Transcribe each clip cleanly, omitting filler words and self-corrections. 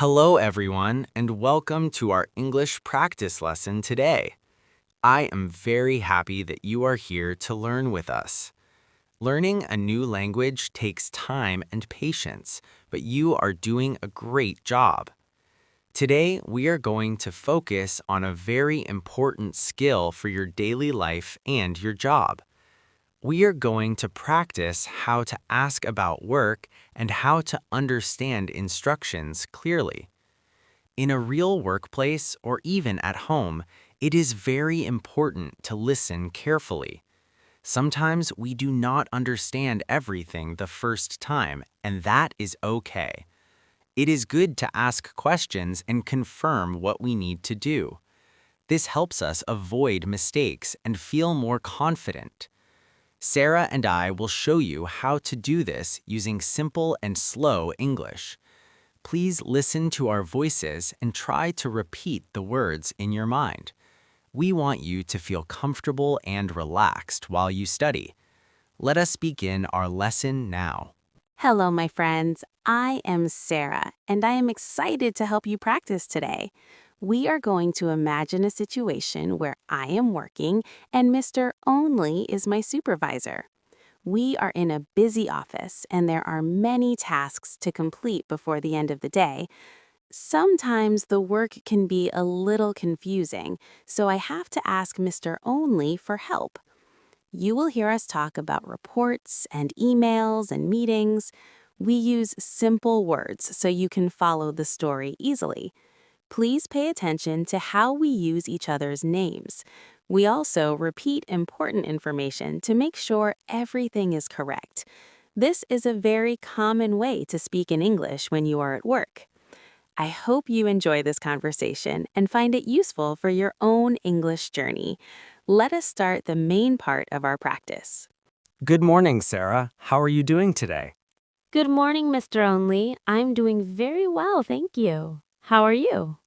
Hello, everyone, and welcome to our English practice lesson today. I am very happy that you are here to learn with us. Learning a new language takes time and patience, but you are doing a great job. Today, we are going to focus on a very important skill for your daily life and your job. We are going to practice how to ask about work and how to understand instructions clearly. In a real workplace or even at home, it is very important to listen carefully. Sometimes we do not understand everything the first time, and that is okay. It is good to ask questions and confirm what we need to do. This helps us avoid mistakes and feel more confident. Sarah and I will show you how to do this using simple and slow English. Please listen to our voices and try to repeat the words in your mind. We want you to feel comfortable and relaxed while you study. Let us begin our lesson now. Hello, my friends. I am Sarah, and I am excited to help you practice today. We are going to imagine a situation where I am working and Mr. Only is my supervisor. We are in a busy office, and there are many tasks to complete before the end of the day. Sometimes the work can be a little confusing, so I have to ask Mr. Only for help. You will hear us talk about reports and emails and meetings. We use simple words so you can follow the story easily. Please pay attention to how we use each other's names. We also repeat important information to make sure everything is correct. This is a very common way to speak in English when you are at work. I hope you enjoy this conversation and find it useful for your own English journey. Let us start the main part of our practice. Good morning, Sarah. How are you doing today? Good morning, Mr. Only. I'm doing very well, thank you. How are you?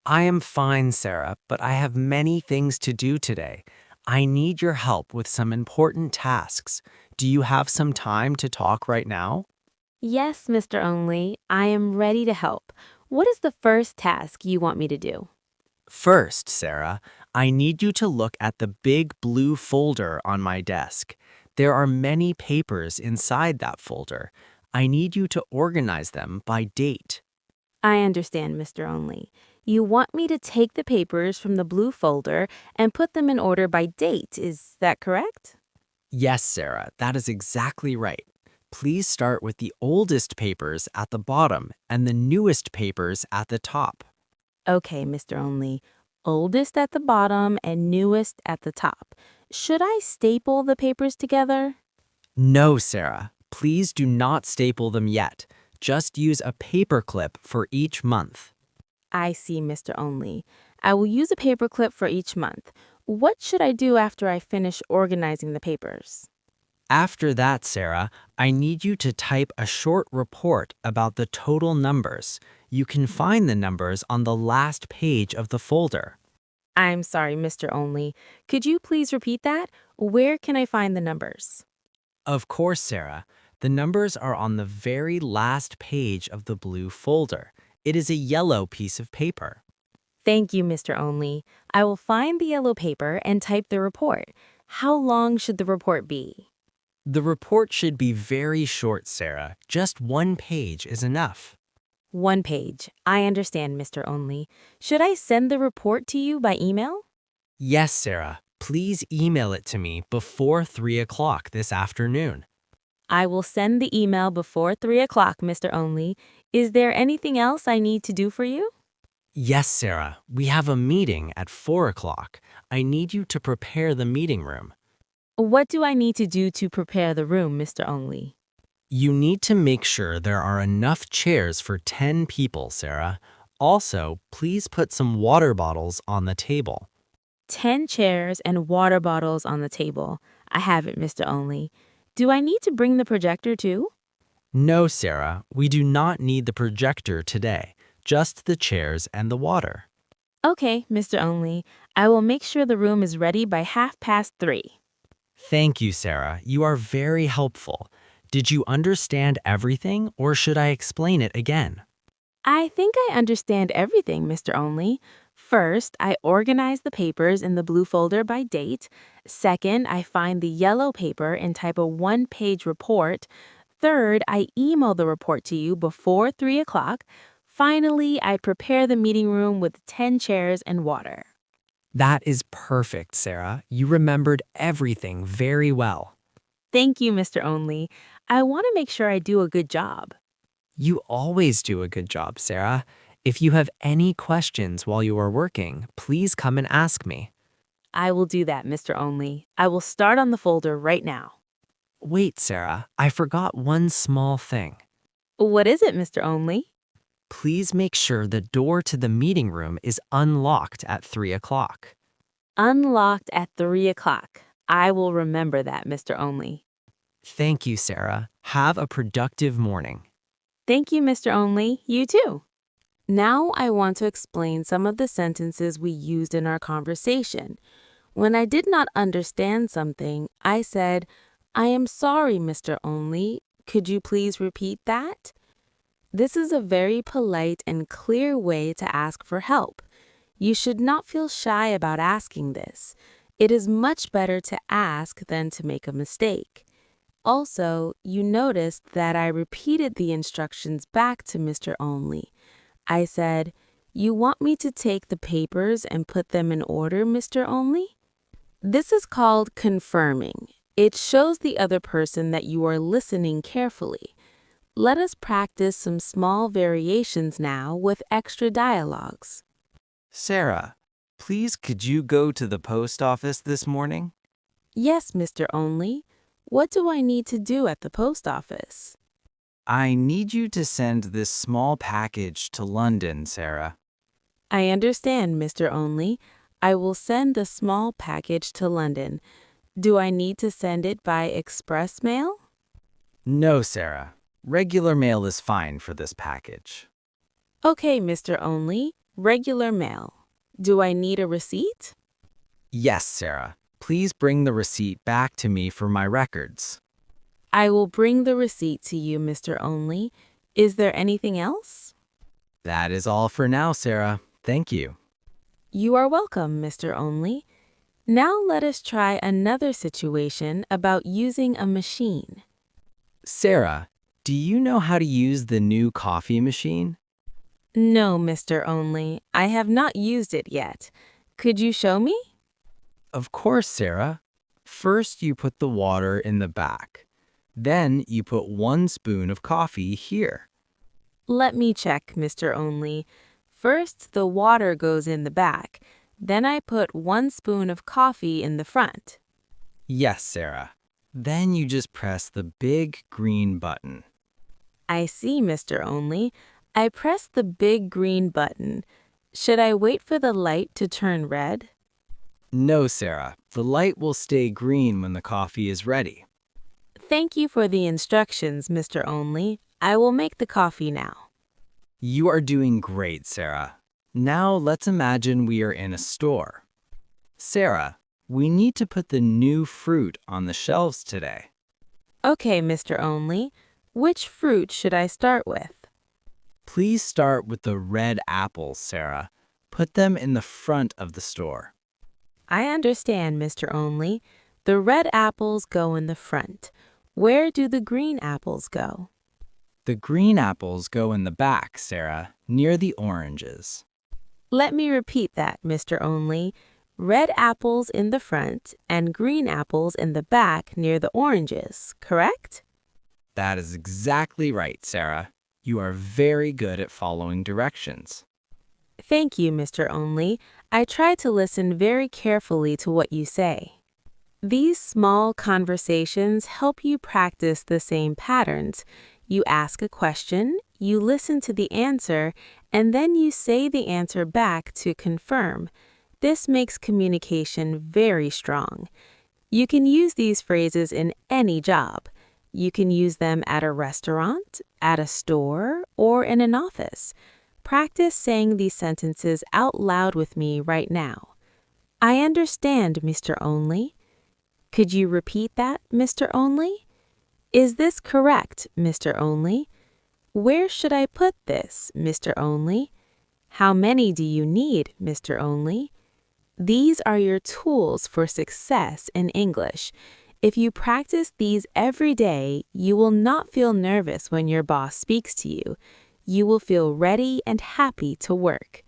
I am fine, Sarah, but I have many things to do today. I need your help with some important tasks. Do you have some time to talk right now? Yes, Mr. Only. I am ready to help. What is the first task you want me to do? First, Sarah, I need you to look at the big blue folder on my desk. There are many papers inside that folder. I need you to organize them by date. I understand, Mr. Only. You want me to take the papers from the blue folder and put them in order by date, is that correct? Yes, Sarah, that is exactly right. Please start with the oldest papers at the bottom and the newest papers at the top. Okay, Mr. Only. Oldest at the bottom and newest at the top. Should I staple the papers together? No, Sarah, please do not staple them yet. Just use a paper clip for each month. I see, Mr. Only. I will use a paper clip for each month. What should I do after I finish organizing the papers? After that, Sarah, I need you to type a short report about the total numbers. You can find the numbers on the last page of the folder. I'm sorry, Mr. Only. Could you please repeat that? Where can I find the numbers? Of course, Sarah. The numbers are on the very last page of the blue folder. It is a yellow piece of paper. Thank you, Mr. Only. I will find the yellow paper and type the report. How long should the report be? The report should be very short, Sarah. Just one page is enough. 1 page. I understand, Mr. Only. Should I send the report to you by email? Yes, Sarah. Please email it to me before 3 o'clock this afternoon. I will send the email before 3 o'clock, Mr. Only. Is there anything else I need to do for you? Yes, Sarah. We have a meeting at 4 o'clock. I need you to prepare the meeting room. What do I need to do to prepare the room, Mr. Only? You need to make sure there are enough chairs for 10 people, Sarah. Also, please put some water bottles on the table. 10 chairs and water bottles on the table. I have it, Mr. Only. Do I need to bring the projector too? No, Sarah, we do not need the projector today, just the chairs and the water. Okay, Mr. Only. I will make sure the room is ready by 3:30. Thank you, Sarah. You are very helpful. Did you understand everything, or should I explain it again? I think I understand everything, Mr. Only. First, I organize the papers in the blue folder by date. Second, I find the yellow paper and type a one-page report. Third, I email the report to you before 3 o'clock. Finally, I prepare the meeting room with 10 chairs and water. That is perfect, Sarah. You remembered everything very well. Thank you, Mr. Only. I want to make sure I do a good job. You always do a good job, Sarah. If you have any questions while you are working, please come and ask me. I will do that, Mr. Only. I will start on the folder right now. Wait, Sarah, I forgot one small thing. What is it, Mr. Only? Please make sure the door to the meeting room is unlocked at 3 o'clock. Unlocked at 3 o'clock. I will remember that, Mr. Only. Thank you, Sarah. Have a productive morning. Thank you, Mr. Only. You too. Now I want to explain some of the sentences we used in our conversation. When I did not understand something, I said, "I am sorry, Mr. Only. Could you please repeat that?" This is a very polite and clear way to ask for help. You should not feel shy about asking this. It is much better to ask than to make a mistake. Also, you noticed that I repeated the instructions back to Mr. Only. I said, "You want me to take the papers and put them in order, Mr. Only?" This is called confirming. It shows the other person that you are listening carefully. Let us practice some small variations now with extra dialogues. Sarah, please could you go to the post office this morning? Yes, Mr. Only. What do I need to do at the post office? I need you to send this small package to London, Sarah. I understand, Mr. Only. I will send the small package to London. Do I need to send it by express mail? No, Sarah. Regular mail is fine for this package. Okay, Mr. Only. Regular mail. Do I need a receipt? Yes, Sarah. Please bring the receipt back to me for my records. I will bring the receipt to you, Mr. Only. Is there anything else? That is all for now, Sarah. Thank you. You are welcome, Mr. Only. Now let us try another situation about using a machine. Sarah, do you know how to use the new coffee machine? No, Mr. Only. I have not used it yet. Could you show me? Of course, Sarah. First, you put the water in the back. Then you put 1 spoon of coffee here. Let me check, Mr. Only. First, the water goes in the back. Then I put 1 spoon of coffee in the front. Yes, Sarah. Then you just press the big green button. I see, Mr. Only. I press the big green button. Should I wait for the light to turn red? No, Sarah. The light will stay green when the coffee is ready. Thank you for the instructions, Mr. Only. I will make the coffee now. You are doing great, Sarah. Now let's imagine we are in a store. Sarah, we need to put the new fruit on the shelves today. Okay, Mr. Only. Which fruit should I start with? Please start with the red apples, Sarah. Put them in the front of the store. I understand, Mr. Only. The red apples go in the front. Where do the green apples go? The green apples go in the back, Sarah, near the oranges. Let me repeat that, Mr. Only. Red apples in the front and green apples in the back near the oranges, correct? That is exactly right, Sarah. You are very good at following directions. Thank you, Mr. Only. I try to listen very carefully to what you say. These small conversations help you practice the same patterns. You ask a question, you listen to the answer, and then you say the answer back to confirm. This makes communication very strong. You can use these phrases in any job. You can use them at a restaurant, at a store, or in an office. Practice saying these sentences out loud with me right now. I understand, Mr. Only. Could you repeat that, Mr. Only? Is this correct, Mr. Only? Where should I put this, Mr. Only? How many do you need, Mr. Only? These are your tools for success in English. If you practice these every day, you will not feel nervous when your boss speaks to you. You will feel ready and happy to work.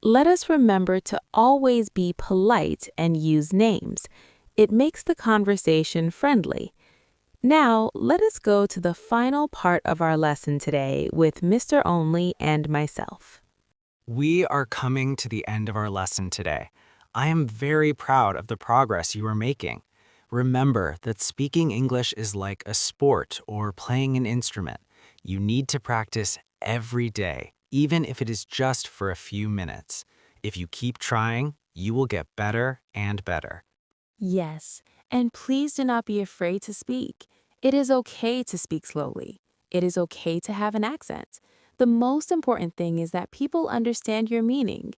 Let us remember to always be polite and use names. It makes the conversation friendly. Now, let us go to the final part of our lesson today with Mr. Only and myself. We are coming to the end of our lesson today. I am very proud of the progress you are making. Remember that speaking English is like a sport or playing an instrument. You need to practice every day, even if it is just for a few minutes. If you keep trying, you will get better and better. Yes, and please do not be afraid to speak. It is okay to speak slowly. It is okay to have an accent. The most important thing is that people understand your meaning.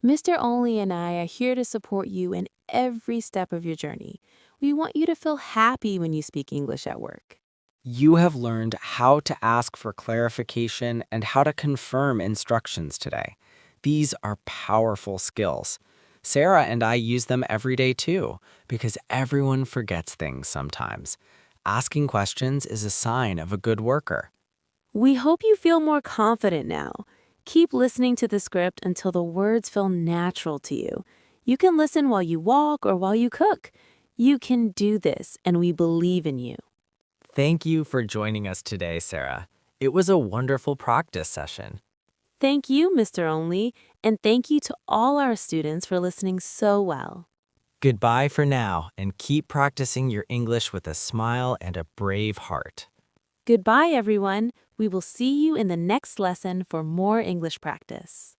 Mr. Only and I are here to support you in every step of your journey. We want you to feel happy when you speak English at work. You have learned how to ask for clarification and how to confirm instructions today. These are powerful skills. Sarah and I use them every day too, because everyone forgets things sometimes. Asking questions is a sign of a good worker. We hope you feel more confident now. Keep listening to the script until the words feel natural to you. You can listen while you walk or while you cook. You can do this, and we believe in you. Thank you for joining us today, Sarah. It was a wonderful practice session. Thank you, Mr. Only, and thank you to all our students for listening so well. Goodbye for now, and keep practicing your English with a smile and a brave heart. Goodbye, everyone. We will see you in the next lesson for more English practice.